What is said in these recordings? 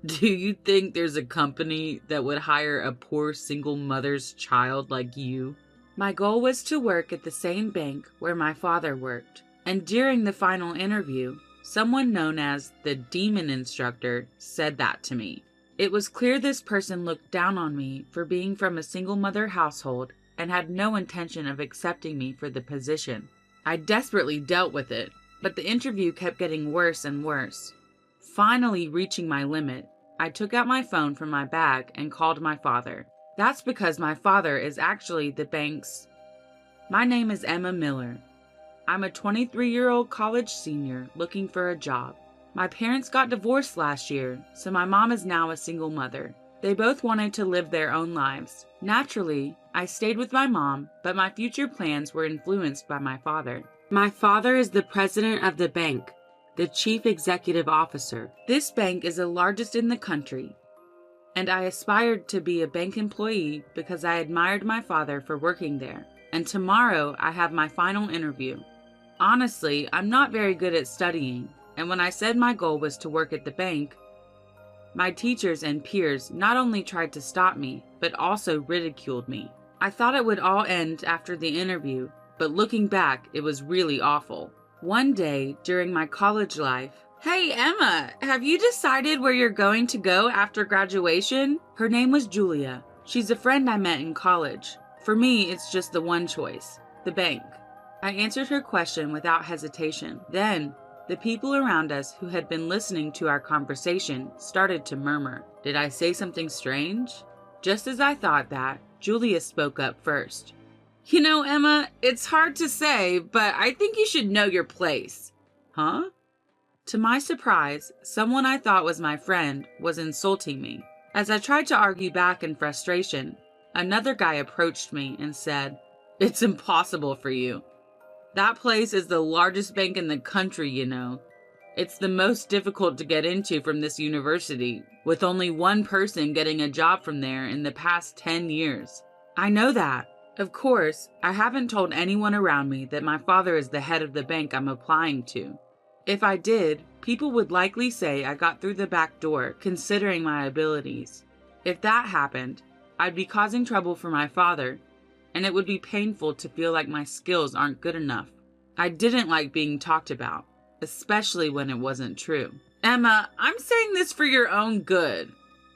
Do you think there's a company that would hire a poor single mother's child like you? My goal was to work at the same bank where my father worked, and during the final interview, someone known as the demon instructor said that to me. It was clear this person looked down on me for being from a single mother household and had no intention of accepting me for the position. I desperately dealt with it, but the interview kept getting worse and worse. Finally reaching my limit, I took out my phone from my bag and called my father. That's because my father is actually the bank's. My name is Emma Miller. I'm a 23-year-old college senior looking for a job. My parents got divorced last year, so my mom is now a single mother. They both wanted to live their own lives. Naturally, I stayed with my mom, but my future plans were influenced by my father. My father is the president of the bank, the chief executive officer. This bank is the largest in the country, and I aspired to be a bank employee because I admired my father for working there. And tomorrow I have my final interview. Honestly, I'm not very good at studying, and when I said my goal was to work at the bank, my teachers and peers not only tried to stop me, but also ridiculed me. I thought it would all end after the interview, but looking back, it was really awful. One day during my college life, "Hey Emma, have you decided where you're going to go after graduation?" Her name was Julia. She's a friend I met in college. For me, it's just the one choice, the bank. I answered her question without hesitation. Then, the people around us who had been listening to our conversation started to murmur. Did I say something strange? Just as I thought that, Julia spoke up first. "You know, Emma, it's hard to say, but I think you should know your place." Huh? To my surprise, someone I thought was my friend was insulting me. As I tried to argue back in frustration, another guy approached me and said, "It's impossible for you. That place is the largest bank in the country, you know. It's the most difficult to get into from this university, with only one person getting a job from there in the past 10 years. I know that. Of course, I haven't told anyone around me that my father is the head of the bank I'm applying to. If I did, people would likely say I got through the back door, considering my abilities. If that happened, I'd be causing trouble for my father, and it would be painful to feel like my skills aren't good enough. I didn't like being talked about, especially when it wasn't true. Emma, I'm saying this for your own good."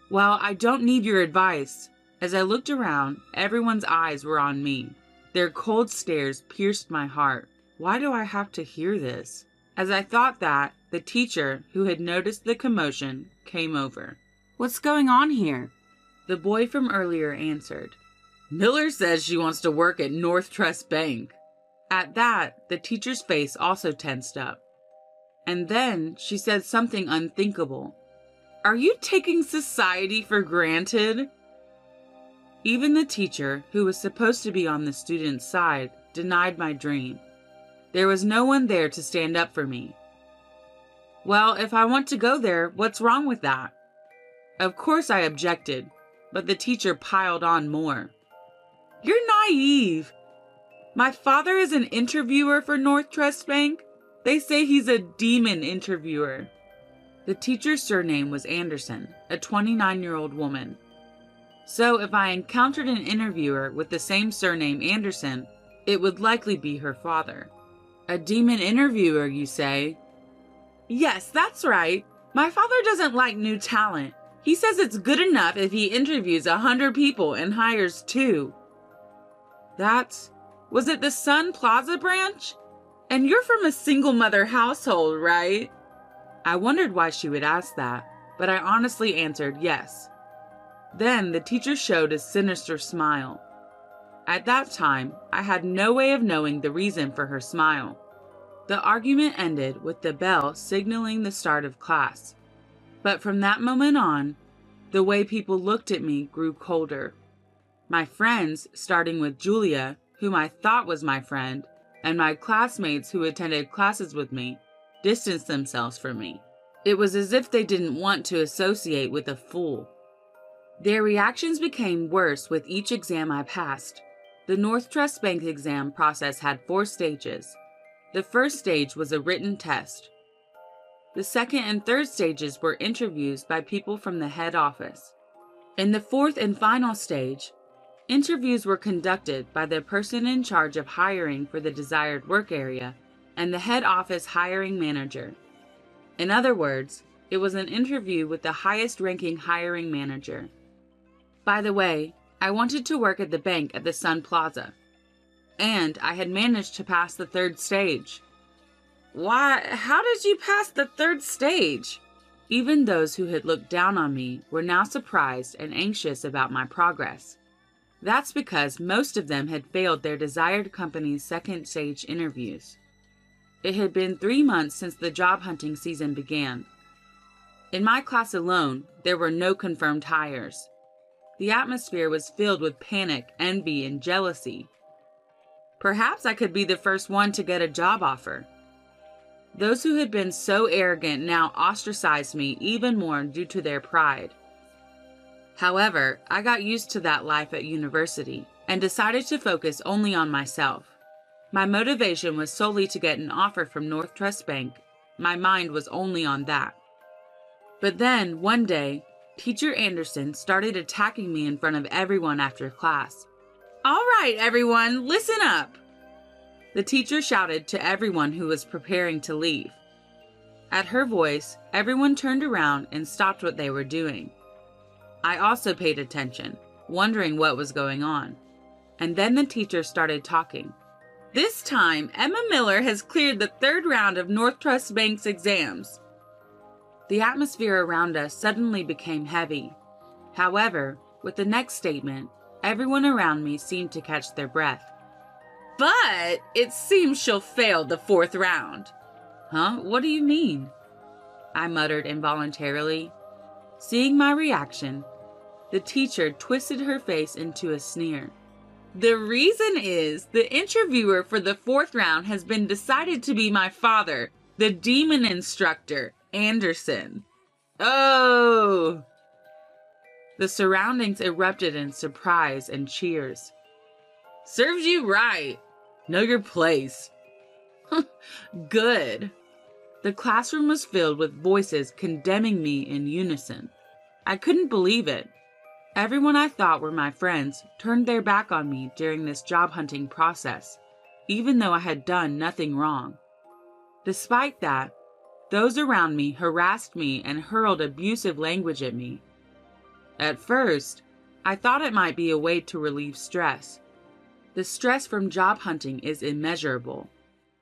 "Well, I don't need your advice." As I looked around, everyone's eyes were on me. Their cold stares pierced my heart. Why do I have to hear this? As I thought that, the teacher, who had noticed the commotion, came over. "What's going on here?" The boy from earlier answered. "Miller says she wants to work at North Trust Bank." At that, the teacher's face also tensed up. And then she said something unthinkable. "Are you taking society for granted?" Even the teacher, who was supposed to be on the student's side, denied my dream. There was no one there to stand up for me. "Well, if I want to go there, what's wrong with that?" Of course I objected, but the teacher piled on more. "You're naive. My father is an interviewer for North Trust Bank. They say he's a demon interviewer." The teacher's surname was Anderson, a 29-year-old woman. So if I encountered an interviewer with the same surname Anderson, it would likely be her father. "A demon interviewer, you say?" "Yes, that's right. My father doesn't like new talent. He says it's good enough if he interviews 100 people and hires 2. Was it the Sun Plaza branch? And you're from a single mother household, right?" I wondered why she would ask that, but I honestly answered yes. Then the teacher showed a sinister smile. At that time, I had no way of knowing the reason for her smile. The argument ended with the bell signaling the start of class. But from that moment on, the way people looked at me grew colder. My friends, starting with Julia, whom I thought was my friend, and my classmates who attended classes with me, distanced themselves from me. It was as if they didn't want to associate with a fool. Their reactions became worse with each exam I passed. The North Trust Bank exam process had 4 stages. The first stage was a written test. The second and third stages were interviews by people from the head office. In the fourth and final stage, interviews were conducted by the person in charge of hiring for the desired work area and the head office hiring manager. In other words, it was an interview with the highest-ranking hiring manager. By the way, I wanted to work at the bank at the Sun Plaza, and I had managed to pass the third stage. Why, how did you pass the third stage? Even those who had looked down on me were now surprised and anxious about my progress. That's because most of them had failed their desired company's second stage interviews. It had been 3 months since the job hunting season began. In my class alone, there were no confirmed hires. The atmosphere was filled with panic, envy, and jealousy. Perhaps I could be the first one to get a job offer. Those who had been so arrogant now ostracized me even more due to their pride. However, I got used to that life at university and decided to focus only on myself. My motivation was solely to get an offer from North Trust Bank. My mind was only on that. But then, one day, Teacher Anderson started attacking me in front of everyone after class. "All right, everyone, listen up!" The teacher shouted to everyone who was preparing to leave. At her voice, everyone turned around and stopped what they were doing. I also paid attention, wondering what was going on. And then the teacher started talking. "This time, Emma Miller has cleared the third round of North Trust Bank's exams." The atmosphere around us suddenly became heavy. However, with the next statement, everyone around me seemed to catch their breath. "But it seems she'll fail the fourth round." "Huh? What do you mean?" I muttered involuntarily. Seeing my reaction, the teacher twisted her face into a sneer. "The reason is the interviewer for the fourth round has been decided to be my father, the demon instructor, Anderson." Oh! The surroundings erupted in surprise and cheers. "Serves you right. Know your place." Good. The classroom was filled with voices condemning me in unison. I couldn't believe it. Everyone I thought were my friends turned their back on me during this job hunting process, even though I had done nothing wrong. Despite that, those around me harassed me and hurled abusive language at me. At first, I thought it might be a way to relieve stress. The stress from job hunting is immeasurable,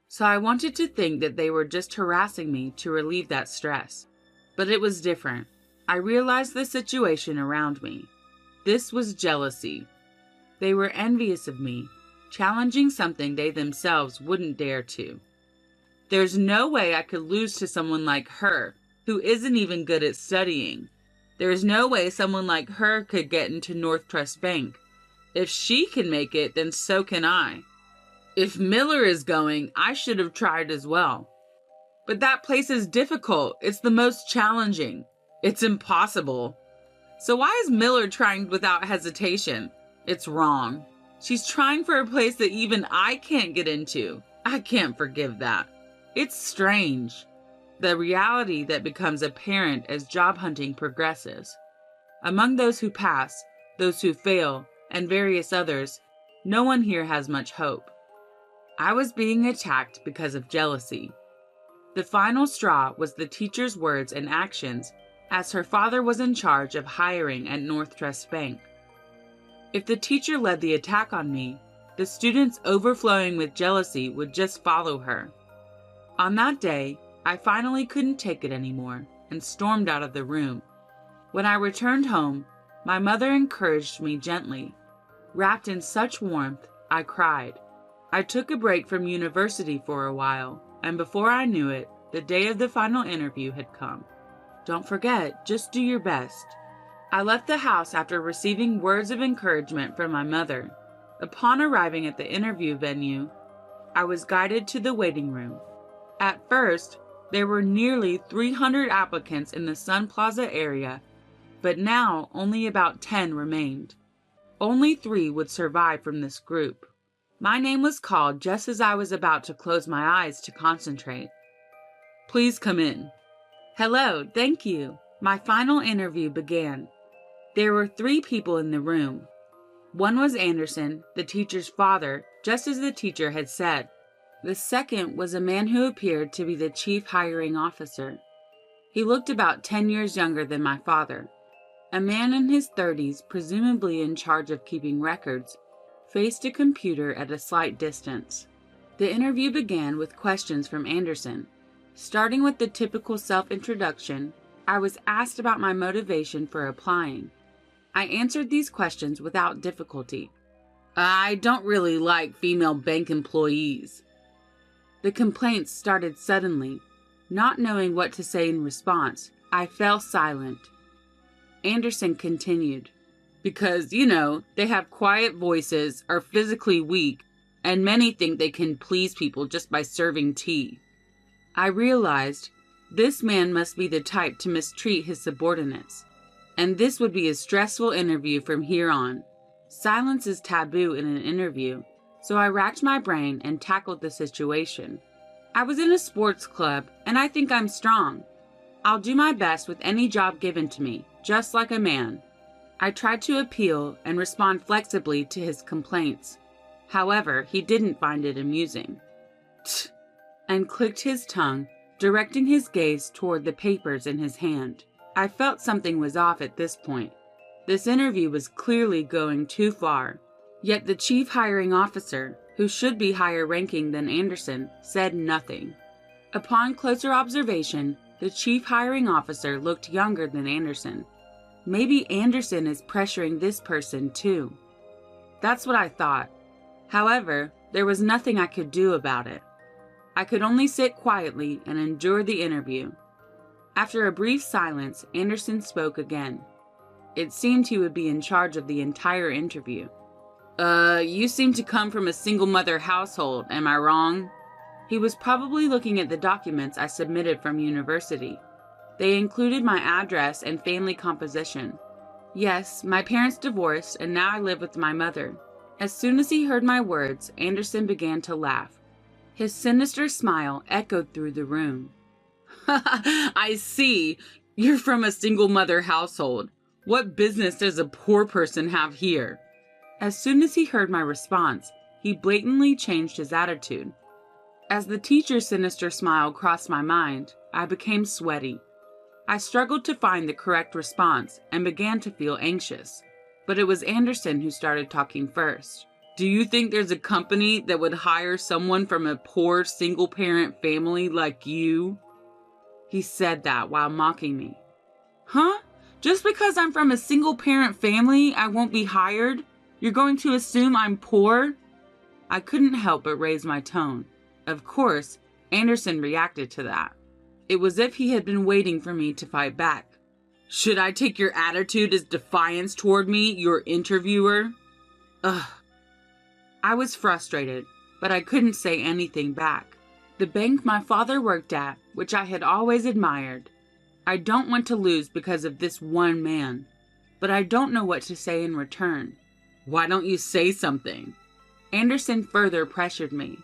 so I wanted to think that they were just harassing me to relieve that stress. But it was different. I realized the situation around me. This was jealousy. They were envious of me, challenging something they themselves wouldn't dare to. There's no way I could lose to someone like her, who isn't even good at studying. There's no way someone like her could get into North Trust Bank. If she can make it, then so can I. If Miller is going, I should have tried as well. But that place is difficult. It's the most challenging. It's impossible. So why is Miller trying without hesitation? It's wrong. She's trying for a place that even I can't get into. I can't forgive that. It's strange. The reality that becomes apparent as job hunting progresses. Among those who pass, those who fail, and various others, no one here has much hope. I was being attacked because of jealousy. The final straw was the teacher's words and actions, as her father was in charge of hiring at North Trust Bank. If the teacher led the attack on me, the students overflowing with jealousy would just follow her. On that day, I finally couldn't take it anymore and stormed out of the room. When I returned home, my mother encouraged me gently. Wrapped in such warmth, I cried. I took a break from university for a while, and before I knew it, the day of the final interview had come. Don't forget, just do your best. I left the house after receiving words of encouragement from my mother. Upon arriving at the interview venue, I was guided to the waiting room. At first, there were nearly 300 applicants in the Sun Plaza area, but now only about 10 remained. Only 3 would survive from this group. My name was called just as I was about to close my eyes to concentrate. "Please come in." Hello, thank you. My final interview began. There were 3 people in the room. One was Anderson, the teacher's father, just as the teacher had said. The second was a man who appeared to be the chief hiring officer. He looked about 10 years younger than my father. A man in his 30s, presumably in charge of keeping records, faced a computer at a slight distance. The interview began with questions from Anderson. Starting with the typical self-introduction, I was asked about my motivation for applying. I answered these questions without difficulty. I don't really like female bank employees. The complaints started suddenly. Not knowing what to say in response, I fell silent. Anderson continued, because, they have quiet voices, are physically weak, and many think they can please people just by serving tea. I realized this man must be the type to mistreat his subordinates, and this would be a stressful interview from here on. Silence is taboo in an interview, so I racked my brain and tackled the situation. I was in a sports club, and I think I'm strong. I'll do my best with any job given to me, just like a man. I tried to appeal and respond flexibly to his complaints. However, he didn't find it amusing. Tch, and clicked his tongue, directing his gaze toward the papers in his hand. I felt something was off at this point. This interview was clearly going too far. Yet the chief hiring officer, who should be higher ranking than Anderson, said nothing. Upon closer observation, the chief hiring officer looked younger than Anderson. Maybe Anderson is pressuring this person too. That's what I thought. However, there was nothing I could do about it. I could only sit quietly and endure the interview. After a brief silence, Anderson spoke again. It seemed he would be in charge of the entire interview. You seem to come from a single mother household, am I wrong? He was probably looking at the documents I submitted from university. They included my address and family composition. Yes, my parents divorced and now I live with my mother. As soon as he heard my words, Anderson began to laugh. His sinister smile echoed through the room. I see. You're from a single mother household. What business does a poor person have here? As soon as he heard my response, he blatantly changed his attitude. As the teacher's sinister smile crossed my mind, I became sweaty. I struggled to find the correct response and began to feel anxious. But it was Anderson who started talking first. Do you think there's a company that would hire someone from a poor single-parent family like you? He said that while mocking me. Huh? Just because I'm from a single-parent family, I won't be hired? You're going to assume I'm poor? I couldn't help but raise my tone. Of course, Anderson reacted to that. It was as if he had been waiting for me to fight back. Should I take your attitude as defiance toward me, your interviewer? Ugh. I was frustrated, but I couldn't say anything back. The bank my father worked at, which I had always admired. I don't want to lose because of this one man, but I don't know what to say in return. Why don't you say something? Anderson further pressured me.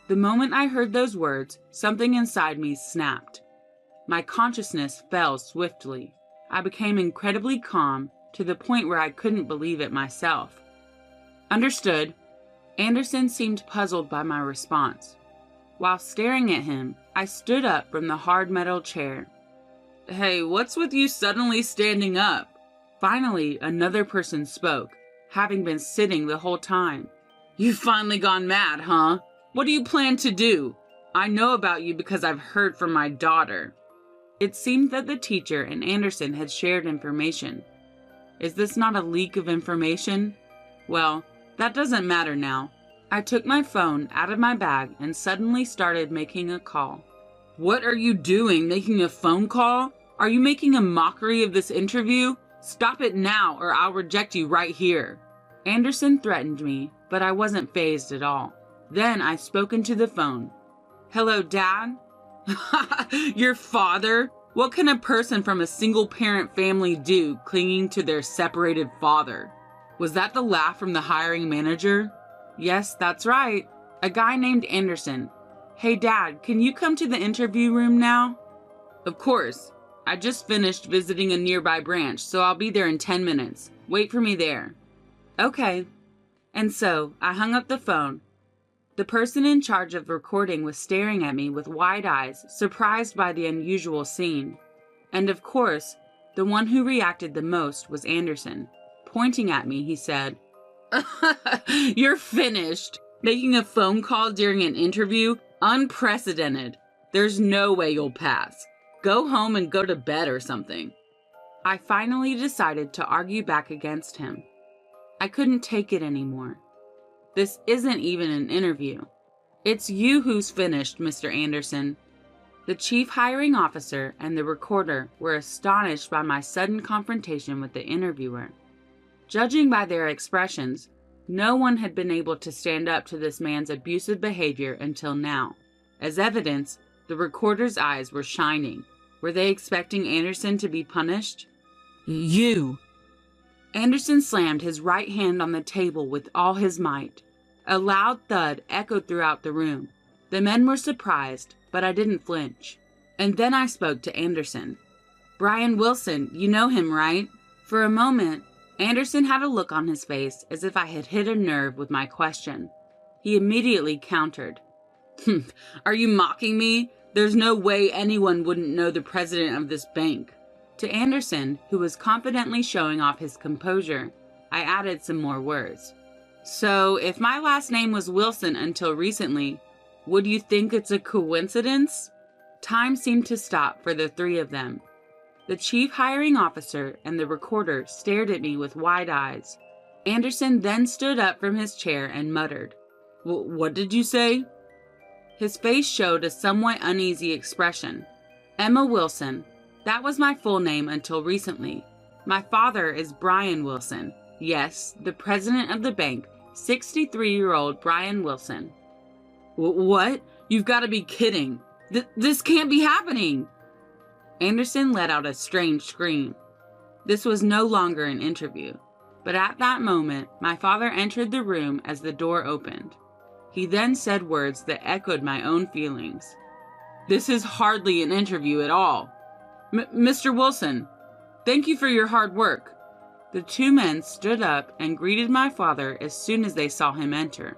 The moment I heard those words, something inside me snapped. My consciousness fell swiftly. I became incredibly calm to the point where I couldn't believe it myself. Understood. Anderson seemed puzzled by my response. While staring at him, I stood up from the hard metal chair. Hey, what's with you suddenly standing up? Finally, another person spoke, having been sitting the whole time. You've finally gone mad, huh? What do you plan to do? I know about you because I've heard from my daughter. It seemed that the teacher and Anderson had shared information. Is this not a leak of information? Well, that doesn't matter now. I took my phone out of my bag and suddenly started making a call. What are you doing, making a phone call? Are you making a mockery of this interview? Stop it now or I'll reject you right here. Anderson threatened me, but I wasn't fazed at all. Then I spoke into the phone. Hello, Dad? Your father? What can a person from a single-parent family do clinging to their separated father? Was that the laugh from the hiring manager? Yes, that's right. A guy named Anderson. Hey, Dad, can you come to the interview room now? Of course. I just finished visiting a nearby branch, so I'll be there in 10 minutes. Wait for me there. Okay. And so, I hung up the phone. The person in charge of recording was staring at me with wide eyes, surprised by the unusual scene. And of course, the one who reacted the most was Anderson. Pointing at me, he said, "You're finished. Making a phone call during an interview? Unprecedented. There's no way you'll pass. Go home and go to bed or something." I finally decided to argue back against him. I couldn't take it anymore. This isn't even an interview. It's you who's finished, Mr. Anderson. The chief hiring officer and the recorder were astonished by my sudden confrontation with the interviewer. Judging by their expressions, no one had been able to stand up to this man's abusive behavior until now. As evidence, the recorder's eyes were shining. Were they expecting Anderson to be punished? "You!" Anderson slammed his right hand on the table with all his might. A loud thud echoed throughout the room. The men were surprised, but I didn't flinch. And then I spoke to Anderson. "Brian Wilson, you know him, right?" For a moment, Anderson had a look on his face as if I had hit a nerve with my question. He immediately countered. "Are you mocking me? There's no way anyone wouldn't know the president of this bank." To Anderson, who was confidently showing off his composure, I added some more words. "So, if my last name was Wilson until recently, would you think it's a coincidence?" Time seemed to stop for the three of them. The chief hiring officer and the recorder stared at me with wide eyes. Anderson then stood up from his chair and muttered, "What did you say?" His face showed a somewhat uneasy expression. "Emma Wilson. That was my full name until recently. My father is Brian Wilson. Yes, the president of the bank, 63-year-old Brian Wilson." "What? You've got to be kidding. This can't be happening." Anderson let out a strange scream. This was no longer an interview, but at that moment, my father entered the room as the door opened. He then said words that echoed my own feelings. "This is hardly an interview at all. Mr. Wilson, thank you for your hard work." The two men stood up and greeted my father as soon as they saw him enter.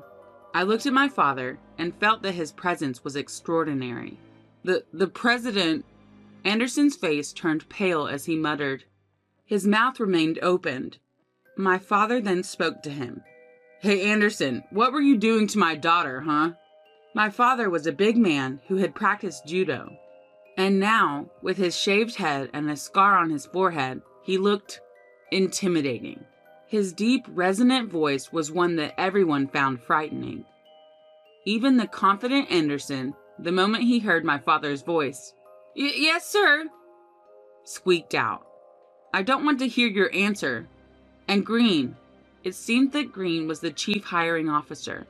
I looked at my father and felt that his presence was extraordinary. The president... Anderson's face turned pale as he muttered. His mouth remained opened. My father then spoke to him. "Hey, Anderson, what were you doing to my daughter, huh?" My father was a big man who had practiced judo. And now, with his shaved head and a scar on his forehead, he looked intimidating. His deep, resonant voice was one that everyone found frightening. Even the confident Anderson, the moment he heard my father's voice, "Yes, sir," squeaked out. "I don't want to hear your answer." And Green. It seemed that Green was the chief hiring officer.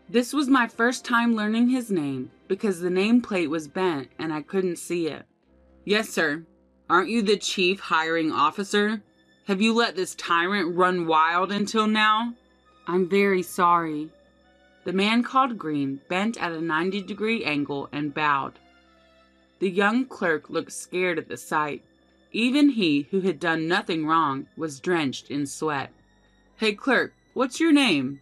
This was my first time learning his name because the nameplate was bent and I couldn't see it. "Yes, sir. Aren't you the chief hiring officer? Have you let this tyrant run wild until now?" "I'm very sorry." The man called Green bent at a 90-degree angle and bowed. The young clerk looked scared at the sight. Even he, who had done nothing wrong, was drenched in sweat. "Hey, clerk, what's your name?"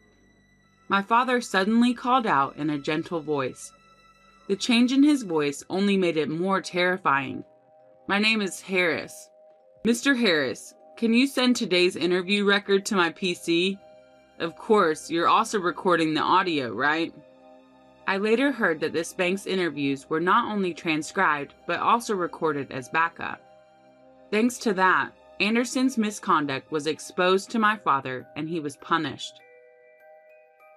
My father suddenly called out in a gentle voice. The change in his voice only made it more terrifying. "My name is Harris." "Mr. Harris, can you send today's interview record to my PC? Of course, you're also recording the audio, right?" I later heard that this bank's interviews were not only transcribed, but also recorded as backup. Thanks to that, Anderson's misconduct was exposed to my father and he was punished.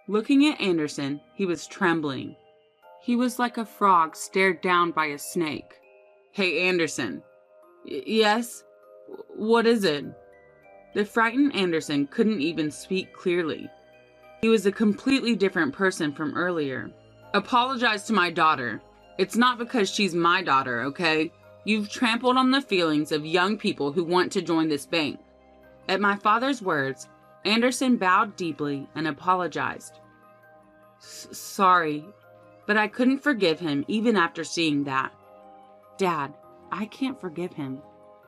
Looking at Anderson, he was trembling. He was like a frog stared down by a snake. "Hey, Anderson." "Yes? What is it?" The frightened Anderson couldn't even speak clearly. He was a completely different person from earlier. "Apologize to my daughter. It's not because she's my daughter, okay? You've trampled on the feelings of young people who want to join this bank." At my father's words, Anderson bowed deeply and apologized. Sorry, but I couldn't forgive him even after seeing that. "Dad, I can't forgive him.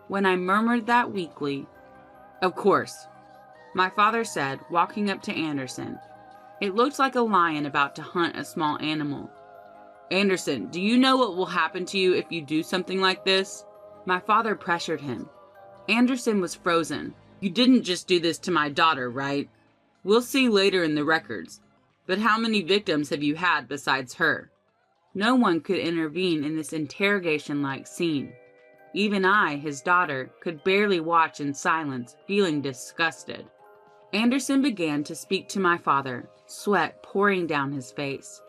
When I murmured that weakly, "Of course," my father said, walking up to Anderson. It looked like a lion about to hunt a small animal. "Anderson, do you know what will happen to you if you do something like this?" My father pressured him. Anderson was frozen. "You didn't just do this to my daughter, right? We'll see later in the records. But how many victims have you had besides her?" No one could intervene in this interrogation-like scene. Even I, his daughter, could barely watch in silence, feeling disgusted. Anderson began to speak to my father, sweat pouring down his face.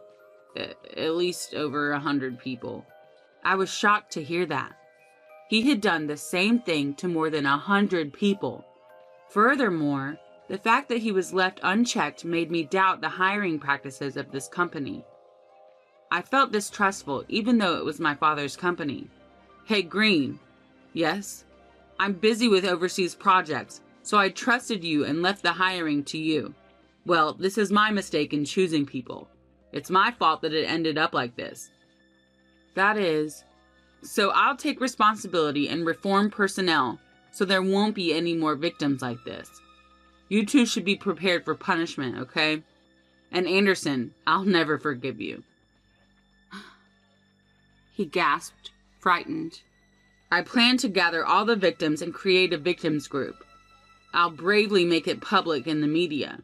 At least over 100 people. I was shocked to hear that. He had done the same thing to more than 100 people. Furthermore, the fact that he was left unchecked made me doubt the hiring practices of this company. I felt distrustful even though it was my father's company. "Hey, Green." "Yes?" "I'm busy with overseas projects, so I trusted you and left the hiring to you. Well, this is my mistake in choosing people. It's my fault that it ended up like this." "That is..." "So I'll take responsibility and reform personnel so there won't be any more victims like this. You two should be prepared for punishment, okay? And Anderson, I'll never forgive you." He gasped, frightened. "I plan to gather all the victims and create a victims group. I'll bravely make it public in the media.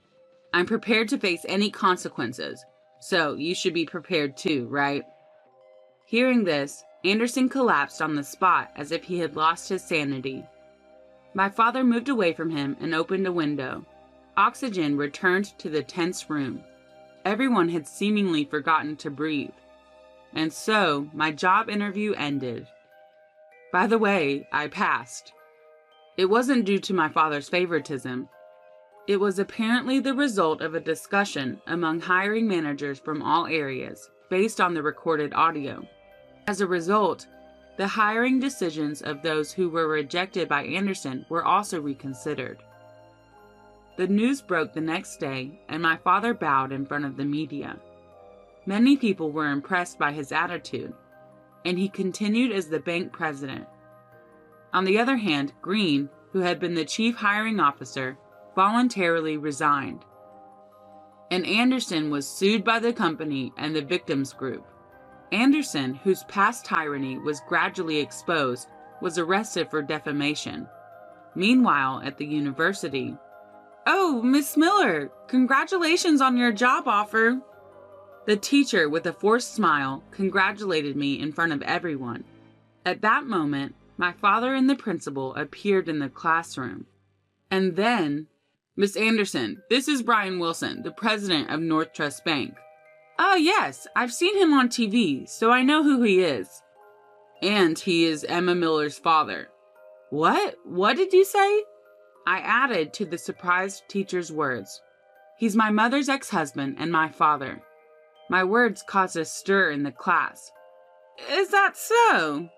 I'm prepared to face any consequences, so you should be prepared too, right?" Hearing this, Anderson collapsed on the spot as if he had lost his sanity. My father moved away from him and opened a window. Oxygen returned to the tense room. Everyone had seemingly forgotten to breathe. And so, my job interview ended. By the way, I passed. It wasn't due to my father's favoritism. It was apparently the result of a discussion among hiring managers from all areas, based on the recorded audio. As a result, the hiring decisions of those who were rejected by Anderson were also reconsidered. The news broke the next day, and my father bowed in front of the media. Many people were impressed by his attitude, and he continued as the bank president. On the other hand, Green, who had been the chief hiring officer, voluntarily resigned. And Anderson was sued by the company and the victims group. Anderson, whose past tyranny was gradually exposed, was arrested for defamation. Meanwhile, at the university, "Oh, Miss Miller, congratulations on your job offer." The teacher, with a forced smile, congratulated me in front of everyone. At that moment, my father and the principal appeared in the classroom. And then, "Miss Anderson, this is Brian Wilson, the president of North Trust Bank." "Oh yes, I've seen him on TV, so I know who he is." "And he is Emma Miller's father." "What? What did you say?" I added to the surprised teacher's words. "He's my mother's ex-husband and my father." My words caused a stir in the class. "Is that so?"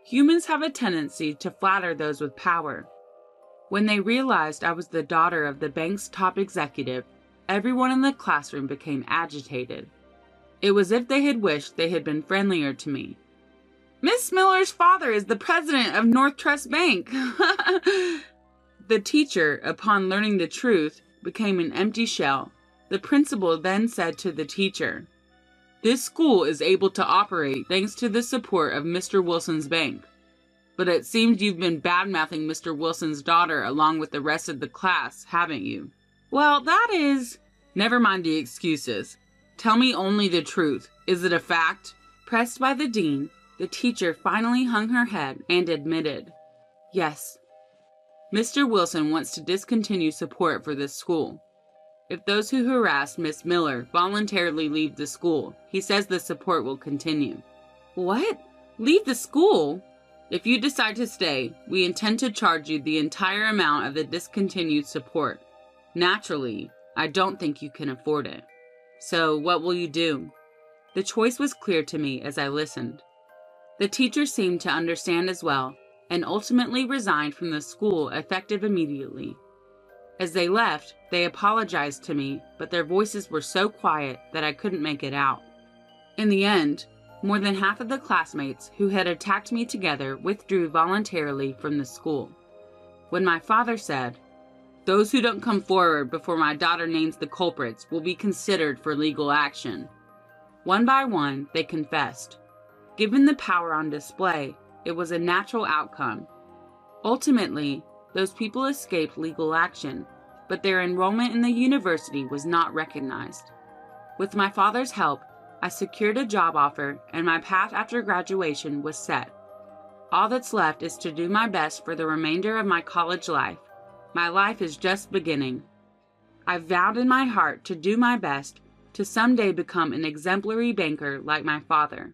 Humans have a tendency to flatter those with power. When they realized I was the daughter of the bank's top executive, everyone in the classroom became agitated. It was as if they had wished they had been friendlier to me. "Miss Miller's father is the president of North Trust Bank." The teacher, upon learning the truth, became an empty shell. The principal then said to the teacher, "This school is able to operate thanks to the support of Mr. Wilson's bank. But it seems you've been bad-mouthing Mr. Wilson's daughter along with the rest of the class, haven't you?" "Well, that is..." "Never mind the excuses. Tell me only the truth. Is it a fact?" Pressed by the dean, the teacher finally hung her head and admitted, "Yes. Mr. Wilson wants to discontinue support for this school. If those who harassed Miss Miller voluntarily leave the school, he says the support will continue." "What? Leave the school?" "If you decide to stay, we intend to charge you the entire amount of the discontinued support. Naturally, I don't think you can afford it. So what will you do?" The choice was clear to me as I listened. The teacher seemed to understand as well, and ultimately resigned from the school effective immediately. As they left, they apologized to me, but their voices were so quiet that I couldn't make it out. In the end, More than half of the classmates who had attacked me together withdrew voluntarily from the school. When my father said, "Those who don't come forward before my daughter names the culprits will be considered for legal action," one by one they confessed. Given the power on display, it was a natural outcome. Ultimately, those people escaped legal action, but their enrollment in the university was not recognized. With my father's help, I secured a job offer and my path after graduation was set. All that's left is to do my best for the remainder of my college life. My life is just beginning. I've vowed in my heart to do my best to someday become an exemplary banker like my father.